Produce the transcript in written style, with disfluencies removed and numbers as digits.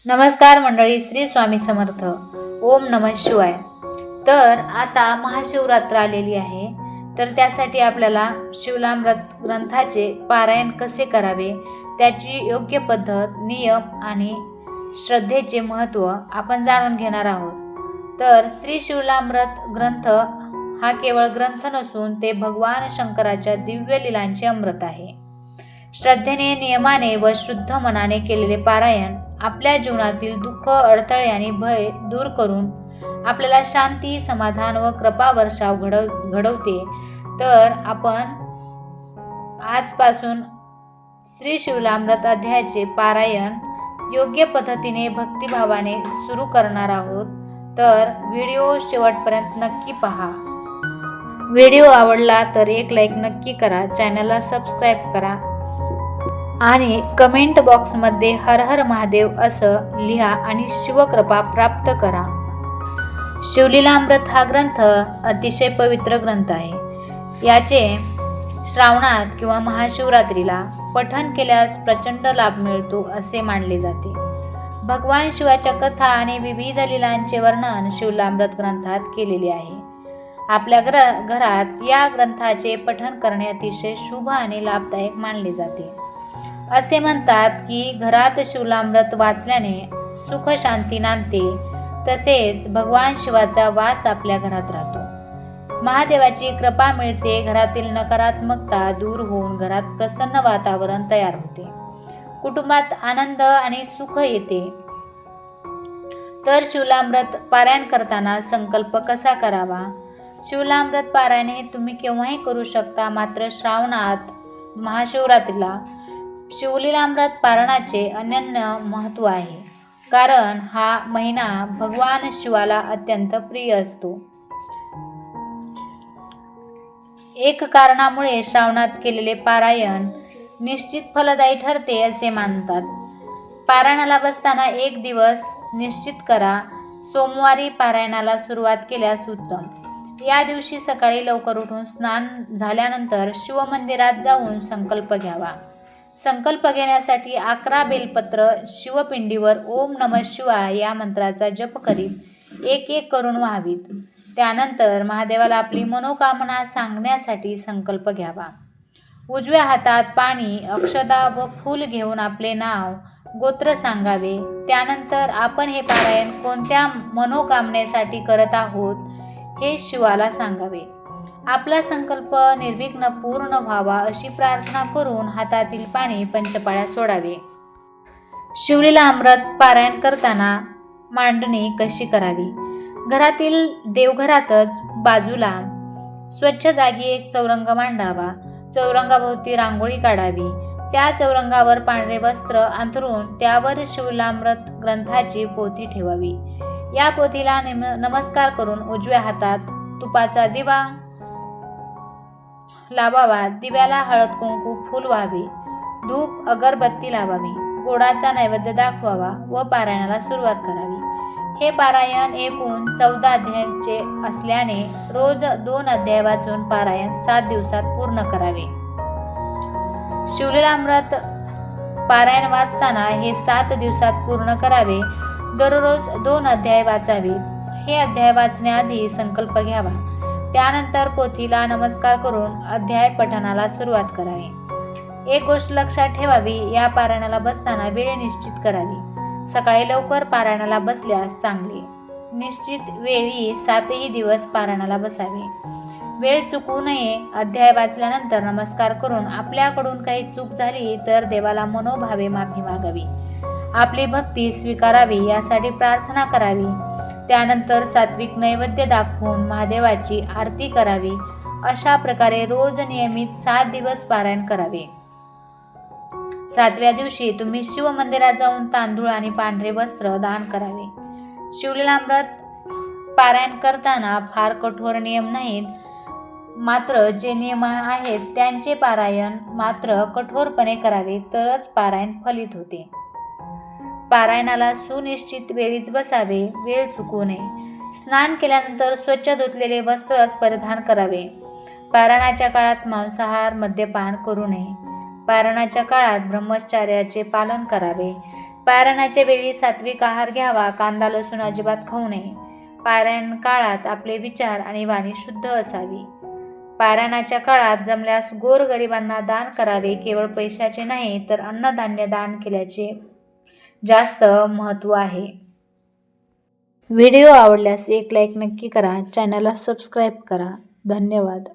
नमस्कार मंडळी, श्री स्वामी समर्थ. ओम नमः शिवाय. तर आता महाशिवरात्र आलेली आहे. तर त्यासाठी आपल्याला शिवलामृत ग्रंथाचे पारायण कसे करावे, त्याची योग्य पद्धत, नियम आणि श्रद्धेचे महत्त्व आपण जाणून घेणार आहोत. तर श्री शिवलामृत ग्रंथ हा केवळ ग्रंथ नसून ते भगवान शंकराच्या दिव्य लीलांचे अमृत आहे. श्रद्धेने, नियमाने व शुद्ध मनाने केलेले पारायण आपल्या जीवनातील दुःख, अडथळे आणि भय दूर करून आपल्याला शांती, समाधान व कृपा वर्षाव घडवते. तर आपण आजपासून श्री शिवलामृत अध्यायाचे पारायण योग्य पद्धतीने भक्तिभावाने सुरू करणार आहोत. तर व्हिडिओ शेवटपर्यंत नक्की पहा. व्हिडिओ आवडला तर एक लाईक नक्की करा, चॅनलला सबस्क्राईब करा आणि कमेंट बॉक्समध्ये हर हर महादेव असं लिहा आणि शिवकृपा प्राप्त करा. शिवलीलामृत हा ग्रंथ अतिशय पवित्र ग्रंथ आहे. याचे श्रावणात किंवा महाशिवरात्रीला पठण केल्यास प्रचंड लाभ मिळतो असे मानले जाते. भगवान शिवाच्या कथा आणि विविध लीलांचे वर्णन शिवलामृत ग्रंथात केलेले आहे. आपल्या घरात या ग्रंथाचे पठण करणे अतिशय शुभ आणि लाभदायक मानले जाते. असे म्हणतात की घरात शिवलामृत वाचल्याने सुख शांती नांदते, तसेच भगवान शिवाचा वास आपल्या घरात राहतो. महादेवाची कृपा मिळते, घरातील नकारात्मकता दूर होऊन घरात प्रसन्न वातावरण तयार होते, कुटुंबात आनंद आणि सुख येते. तर शिवलामृत पारायण करताना संकल्प कसा करावा? शिवलामृत पारायण हे तुम्ही केव्हाही करू शकता, मात्र श्रावणात महाशिवरात्रीला शिवलीलामृत पारायणाचे अनन्य महत्त्व आहे, कारण हा महिना भगवान शिवाला अत्यंत प्रिय असतो. एक कारणामुळे श्रावणात केलेले पारायण निश्चित फलदायी ठरते असे मानतात. पारायणाला बसताना एक दिवस निश्चित करा. सोमवारी पारायणाला सुरुवात केल्यास उत्तम. या दिवशी सकाळी लवकर उठून स्नान झाल्यानंतर शिवमंदिरात जाऊन संकल्प घ्यावा. संकल्प घेण्यासाठी 11 बेलपत्र शिवपिंडीवर ओम नमः शिवाय या मंत्राचा जप करीत एक एक करून व्हावीत. त्यानंतर महादेवाला आपली मनोकामना सांगण्यासाठी संकल्प घ्यावा. उजव्या हातात पाणी, अक्षदा व फूल घेऊन आपले नाव, गोत्र सांगावे. त्यानंतर आपण हे पारायण कोणत्या मनोकामनेसाठी करत आहोत हे शिवाला सांगावे. आपला संकल्प निर्विघ्न पूर्ण व्हावा अशी प्रार्थना करून हातातील पाणी पंचपाळ्यात सोडावे. शिवलीलामृत पारायण करताना मांडणी कशी करावी? घरातील देवघरातच बाजूला स्वच्छ जागी एक चौरंग मांडावा. चौरंगाभोवती रांगोळी काढावी. त्या चौरंगावर पांढरे वस्त्र अंथरून त्यावर शिवलामृत ग्रंथाची पोथी ठेवावी. या पोथीला नमस्कार करून उजव्या हातात तुपाचा दिवा लावावा. दिव्याला हळद, कुंकू, फूल व्हावे. धूप, अगरबत्ती लावावी. गोडाचा नैवेद्य दाखवावा व पारायणाला सुरुवात करावी. हे पारायण एकूण 14 अध्यायांचे असल्याने रोज 2 अध्याय वाचून पारायण 7 दिवसात पूर्ण करावे. शिवलीलामृत पारायण वाचताना हे 7 दिवसात पूर्ण करावे. दररोज 2 अध्याय वाचावे. हे अध्याय वाचण्याआधी संकल्प घ्यावा. त्यानंतर पोथीला नमस्कार करून अध्याय पठणाला सुरुवात करावी. एक गोष्ट लक्षात ठेवावी, या पारायणाला बसताना वेळ निश्चित करावी. सकाळी लवकर पारायणाला बसल्यास चांगले. निश्चित वेळी 7ही दिवस पारायणाला बसावे. वेळ चुकू नये. अध्याय वाचल्यानंतर नमस्कार करून आपल्याकडून काही चूक झाली तर देवाला मनोभावे माफी मागावी. आपली भक्ती स्वीकारावी यासाठी प्रार्थना करावी. त्यानंतर सात्विक नैवेद्य दाखवून महादेवाची आरती करावी. अशा प्रकारे रोज नियमित 7 दिवस पारायण करावे. 7व्या दिवशी तुम्ही शिवमंदिरात जाऊन तांदूळ आणि पांढरे वस्त्र दान करावे. शिवलीलामृत पारायण करताना फार कठोर नियम नाहीत, मात्र जे नियम आहेत त्यांचे पारायण मात्र कठोरपणे करावे, तरच पारायण फलित होते. पारायणाला सुनिश्चित वेळीच बसावे. वेळ चुकू नये. स्नान केल्यानंतर स्वच्छ धुतलेले वस्त्रच परिधान करावे. पारायणाच्या काळात मांसाहार, मद्यपान करू नये. पारायणाच्या काळात ब्रह्मचर्याचे पालन करावे. पारायणाच्या वेळी सात्विक आहार घ्यावा. कांदा लसूण अजिबात खाऊ नये. पारायण काळात आपले विचार आणि वाणी शुद्ध असावी. पारायणाच्या काळात जमल्यास गोरगरिबांना दान करावे. केवळ पैशाचे नाही तर अन्नधान्य दान केल्याचे जास्त महत्त्व आहे. व्हिडिओ आवडल्यास एक लाईक नक्की करा. चॅनलला सबस्क्राईब करा. धन्यवाद.